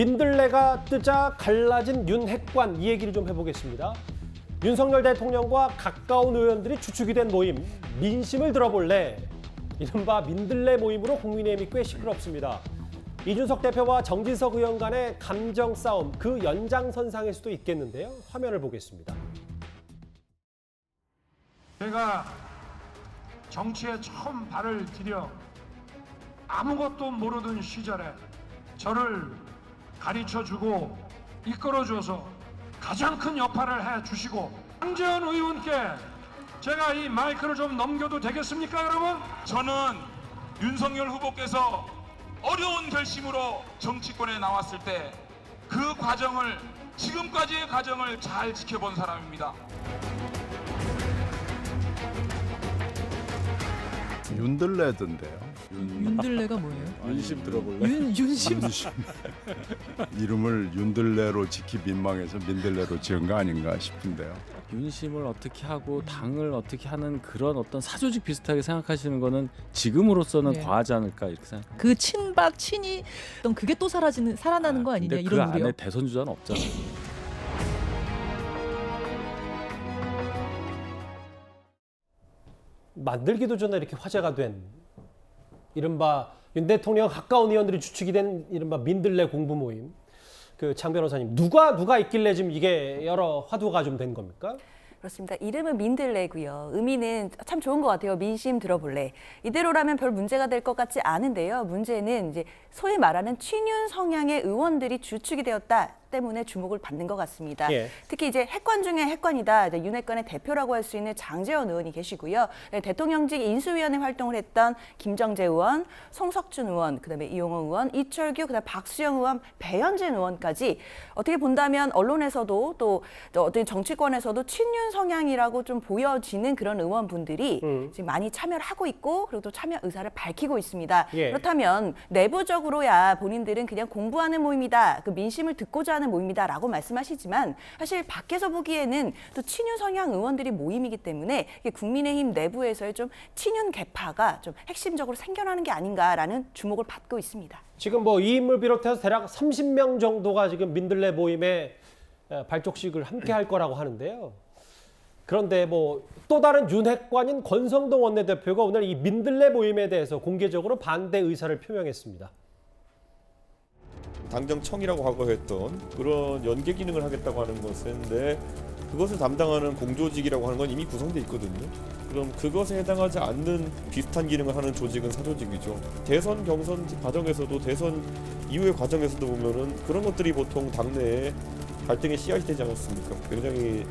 민들레가 뜨자 갈라진 윤핵관 이 얘기를 좀 해보겠습니다. 윤석열 대통령과 가까운 의원들이 주축이 된 모임 민심을 들어볼래. 이른바 민들레 모임으로 국민의힘이 꽤 시끄럽습니다. 이준석 대표와 정진석 의원 간의 감정 싸움 그 연장선상일 수도 있겠는데요. 화면을 보겠습니다. 제가 정치에 처음 발을 디뎌 아무것도 모르던 시절에 저를 가르쳐주고 이끌어줘서 가장 큰 역할을 해주시고 장제원 의원께 제가 이 마이크를 좀 넘겨도 되겠습니까, 여러분? 저는 윤석열 후보께서 어려운 결심으로 정치권에 나왔을 때 그 과정을 지금까지의 과정을 잘 지켜본 사람입니다. 윤들레던데요. 윤들레가 뭐예요? 윤심 들어볼래? 윤심? 이름을 윤들레로 지키 민망해서 민들레로 지은 거 아닌가 싶은데요. 윤심을 어떻게 하고 당을 어떻게 하는 그런 어떤 사조직 비슷하게 생각하시는 거는 지금으로서는 네. 과하지 않을까 이렇게 생각합니다. 그 친박 친이 어떤 그게 또 살아나는 거 아니냐 근데 이런 그 우려. 안에 대선 주자는 없잖아요. 만들기도 전에 이렇게 화제가 된 이른바 윤 대통령 가까운 의원들이 주축이 된 이른바 민들레 공부 모임. 그 장 변호사님 누가 있길래 지금 이게 여러 화두가 좀 된 겁니까? 그렇습니다. 이름은 민들레고요. 의미는 참 좋은 것 같아요. 민심 들어볼래. 이대로라면 별 문제가 될 것 같지 않은데요. 문제는 이제 소위 말하는 친윤 성향의 의원들이 주축이 되었다 때문에 주목을 받는 것 같습니다. 예. 특히 이제 핵관 중에 핵관이다. 이제 윤핵관의 대표라고 할 수 있는 장제원 의원이 계시고요. 네, 대통령직 인수위원회 활동을 했던 김정재 의원, 송석준 의원, 그다음에 이용호 의원, 이철규, 그다음 박수영 의원, 배현진 의원까지 어떻게 본다면 언론에서도 또 어떤 정치권에서도 친윤 성향이라고 좀 보여지는 그런 의원분들이 지금 많이 참여를 하고 있고 그리고 또 참여 의사를 밝히고 있습니다. 예. 그렇다면 내부적으로야 본인들은 그냥 공부하는 모임이다. 그 민심을 듣고자 하는 모임이다라고 말씀하시지만 사실 밖에서 보기에는 또 친윤 성향 의원들이 모임이기 때문에 이게 국민의힘 내부에서의 좀 친윤 계파가 좀 핵심적으로 생겨나는 게 아닌가라는 주목을 받고 있습니다. 지금 뭐 이 인물 비롯해서 대략 30명 정도가 지금 민들레 모임에 발족식을 함께 할 거라고 하는데요. 그런데 뭐 또 다른 윤핵관인 권성동 원내대표가 오늘 이 민들레 모임에 대해서 공개적으로 반대 의사를 표명했습니다. 당정청이라고 과거 했던 그런 연계 기능을 하겠다고 하는 것인데 그것을 담당하는 공조직이라고 하는 건 이미 구성돼 있거든요. 그럼 그것에 해당하지 않는 비슷한 기능을 하는 조직은 사조직이죠. 대선 경선 과정에서도 대선 이후의 과정에서도 보면은 그런 것들이 보통 당내에 갈등의 씨앗이 되지 않았습니까? 굉장히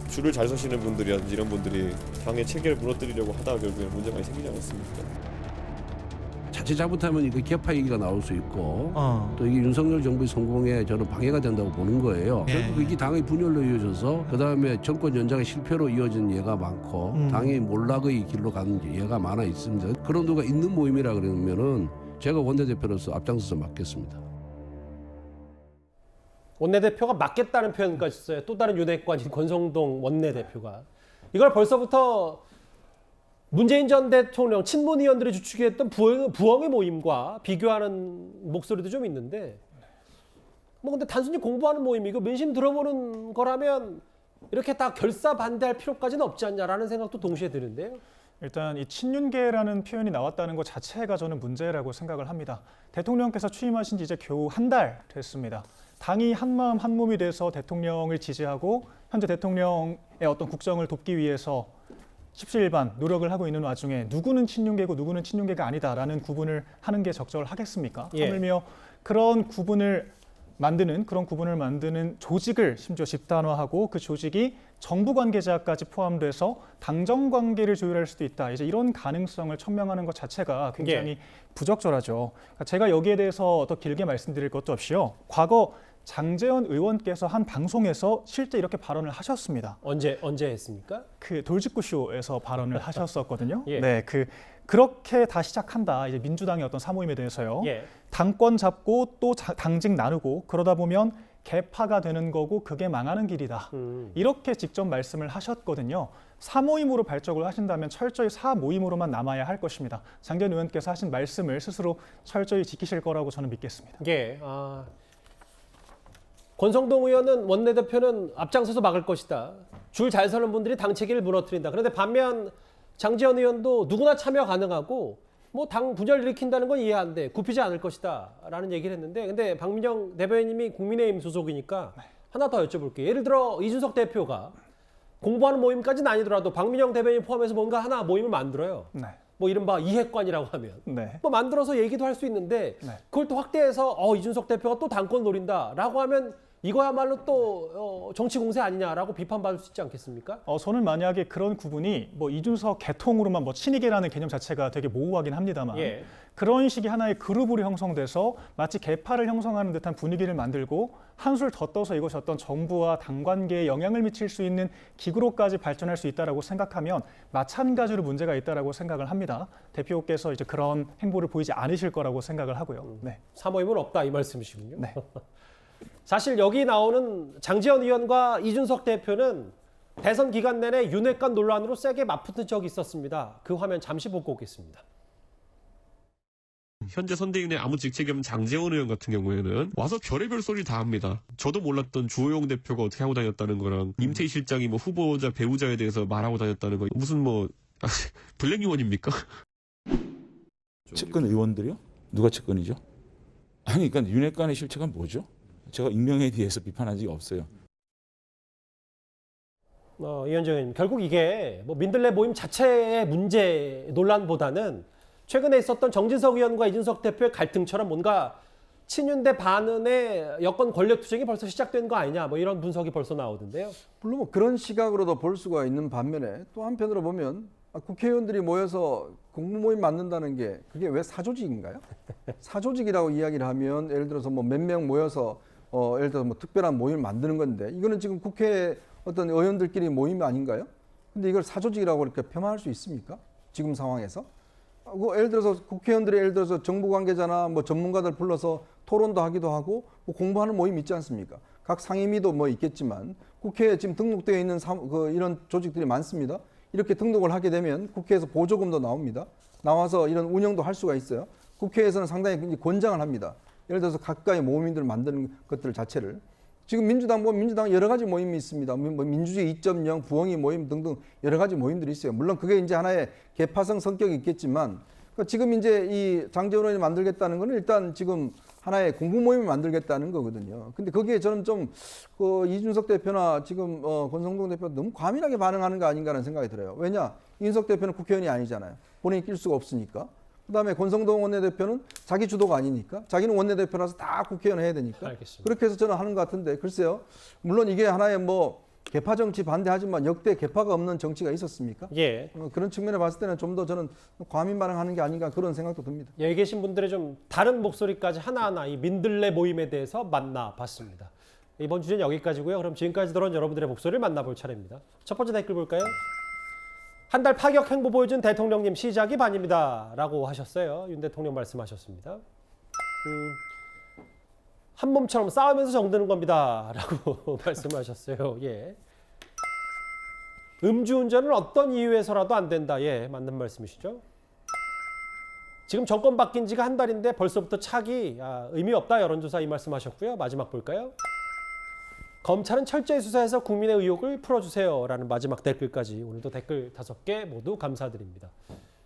줄을 잘 서시는 분들이라든지 이런 분들이 당의 체계를 무너뜨리려고 하다가 결국에 문제 많이 생기지 않았습니까? 자칫 잘못하면 이거 개파 얘기가 나올 수 있고 또 이게 윤석열 정부의 성공에 저는 방해가 된다고 보는 거예요. 결국 이게 당의 분열로 이어져서 그다음에 정권 연장의 실패로 이어진 예가 많고 당이 몰락의 길로 가는 예가 많아 있습니다. 그런 누가 있는 모임이라 그러면은 제가 원내대표로서 앞장서서 맡겠습니다. 원내대표가 맡겠다는 표현까지 있어요. 또 다른 윤핵관인 권성동 원내대표가. 이걸 벌써부터 문재인 전 대통령 친문 의원들이 주축이 했던 부엉이 모임과 비교하는 목소리도 좀 있는데 뭐 근데 단순히 공부하는 모임이고 민심 들어보는 거라면 이렇게 다 결사 반대할 필요까지는 없지 않냐라는 생각도 동시에 드는데요. 일단 이 친윤계라는 표현이 나왔다는 것 자체가 저는 문제라고 생각을 합니다. 대통령께서 취임하신 지 이제 겨우 한 달 됐습니다. 당이 한마음 한몸이 돼서 대통령을 지지하고 현재 대통령의 어떤 국정을 돕기 위해서 십시일반 노력을 하고 있는 와중에 누구는 친윤계고 누구는 친윤계가 아니다라는 구분을 하는 게 적절하겠습니까? 예. 하물며 그런 구분을 만드는 조직을 심지어 집단화하고 그 조직이 정부 관계자까지 포함돼서 당정 관계를 조율할 수도 있다. 이제 이런 가능성을 천명하는 것 자체가 굉장히 부적절하죠. 그러니까 제가 여기에 대해서 더 길게 말씀드릴 것도 없이요. 과거 장제원 의원께서 한 방송에서 실제 이렇게 발언을 하셨습니다. 언제 했습니까? 그 돌직구 쇼에서 발언을 하셨었거든요. 예. 네, 그렇게 다 시작한다. 이제 민주당의 어떤 사모임에 대해서요. 예. 당권 잡고 또 당직 나누고 그러다 보면 개파가 되는 거고 그게 망하는 길이다. 이렇게 직접 말씀을 하셨거든요. 사모임으로 발족을 하신다면 철저히 사모임으로만 남아야 할 것입니다. 장제원 의원께서 하신 말씀을 스스로 철저히 지키실 거라고 저는 믿겠습니다. 예. 권성동 의원은 원내대표는 앞장서서 막을 것이다. 줄 잘 서는 분들이 당 체계를 무너뜨린다. 그런데 반면 장제원 의원도 누구나 참여 가능하고 뭐 당 분열 일으킨다는 건 이해한데 굽히지 않을 것이다 라는 얘기를 했는데 근데 박민영 대변인님이 국민의힘 소속이니까 하나 더 여쭤볼게요. 예를 들어 이준석 대표가 공부하는 모임까지는 아니더라도 박민영 대변인 포함해서 뭔가 하나 모임을 만들어요. 네. 뭐 이른바 이해관이라고 하면 네. 뭐 만들어서 얘기도 할 수 있는데 네. 그걸 또 확대해서 이준석 대표가 또 당권 노린다라고 하면 이거야말로 또 정치 공세 아니냐라고 비판받을 수 있지 않겠습니까? 저는 만약에 그런 구분이 뭐 이준석 개통으로만 뭐 친이계라는 개념 자체가 되게 모호하긴 합니다만 예. 그런 식의 하나의 그룹으로 형성돼서 마치 개파를 형성하는 듯한 분위기를 만들고 한술 더 떠서 이것이 어떤 정부와 당 관계에 영향을 미칠 수 있는 기구로까지 발전할 수 있다라고 생각하면 마찬가지로 문제가 있다라고 생각을 합니다. 대표께서 이제 그런 행보를 보이지 않으실 거라고 생각을 하고요. 네. 사모임은 없다 이 말씀이시군요. 네. 사실 여기 나오는 장제원 의원과 이준석 대표는 대선 기간 내내 윤핵관 논란으로 세게 맞붙은 적이 있었습니다. 그 화면 잠시 보고 오겠습니다. 현재 선대위의 아무 직책이 없는 장제원 의원 같은 경우에는 와서 별의별 소리 다 합니다. 저도 몰랐던 주호영 대표가 어떻게 하고 다녔다는 거랑 임태희 실장이 뭐 후보자 배우자에 대해서 말하고 다녔다는 거 무슨 뭐 블랙 유언입니까? 측근 의원들이요? 누가 측근이죠? 아니 그러니까 윤핵관의 실체가 뭐죠? 제가 익명에 대해서 비판한 적이 없어요. 이현정 의원님, 결국 이게 뭐 민들레 모임 자체의 문제 논란보다는 최근에 있었던 정진석 의원과 이준석 대표의 갈등처럼 뭔가 친윤 대 반은의 여권 권력 투쟁이 벌써 시작된 거 아니냐 뭐 이런 분석이 벌써 나오던데요. 물론 뭐 그런 시각으로도 볼 수가 있는 반면에 또 한편으로 보면 국회의원들이 모여서 공무모임 만든다는 게 그게 왜 사조직인가요? 사조직이라고 이야기를 하면 예를 들어서 뭐 몇 명 모여서 예를 들어서 뭐 특별한 모임을 만드는 건데 이거는 지금 국회 어떤 의원들끼리 모임이 아닌가요? 근데 이걸 사조직이라고 이렇게 폄하할 수 있습니까? 지금 상황에서? 예를 들어서 국회의원들이 예를 들어서 정부 관계자나 뭐 전문가들 불러서 토론도 하기도 하고 뭐 공부하는 모임 있지 않습니까? 각 상임위도 뭐 있겠지만 국회에 지금 등록되어 있는 이런 조직들이 많습니다. 이렇게 등록을 하게 되면 국회에서 보조금도 나옵니다. 나와서 이런 운영도 할 수가 있어요. 국회에서는 상당히 권장을 합니다. 예를 들어서 각각의 모임들을 만드는 것들 자체를. 지금 민주당 보면 민주당 여러 가지 모임이 있습니다. 뭐 민주주의 2.0, 부엉이 모임 등등 여러 가지 모임들이 있어요. 물론 그게 이제 하나의 개파성 성격이 있겠지만 지금 이제 이 장제원 의원이 만들겠다는 거는 일단 지금 하나의 공부 모임을 만들겠다는 거거든요. 근데 거기에 저는 좀 이준석 대표나 지금 권성동 대표 너무 과민하게 반응하는 거 아닌가라는 생각이 들어요. 왜냐? 이준석 대표는 국회의원이 아니잖아요. 본인이 낄 수가 없으니까. 그다음에 권성동 원내대표는 자기 주도가 아니니까 자기는 원내대표라서 다 국회의원 해야 되니까 알겠습니다. 그렇게 해서 저는 하는 것 같은데 글쎄요. 물론 이게 하나의 뭐 개파 정치 반대하지만 역대 개파가 없는 정치가 있었습니까? 예. 그런 측면에 봤을 때는 좀 더 저는 과민 반응하는 게 아닌가 그런 생각도 듭니다. 여기 계신 분들의 좀 다른 목소리까지 하나하나 이 민들레 모임에 대해서 만나봤습니다. 이번 주제는 여기까지고요. 그럼 지금까지 들어온 여러분들의 목소리를 만나볼 차례입니다. 첫 번째 댓글 볼까요? 한 달 파격 행보 보여준 대통령님 시작이 반입니다. 라고 하셨어요. 윤 대통령 말씀하셨습니다. 한 몸처럼 싸우면서 정드는 겁니다. 라고 말씀하셨어요. 예. 음주운전은 어떤 이유에서라도 안 된다. 예, 맞는 말씀이시죠. 지금 정권 바뀐 지가 한 달인데 벌써부터 차기 의미 없다 여론조사 이 말씀하셨고요. 마지막 볼까요? 검찰은 철저히 수사해서 국민의 의혹을 풀어주세요. 라는 마지막 댓글까지 오늘도 댓글 5개 모두 감사드립니다.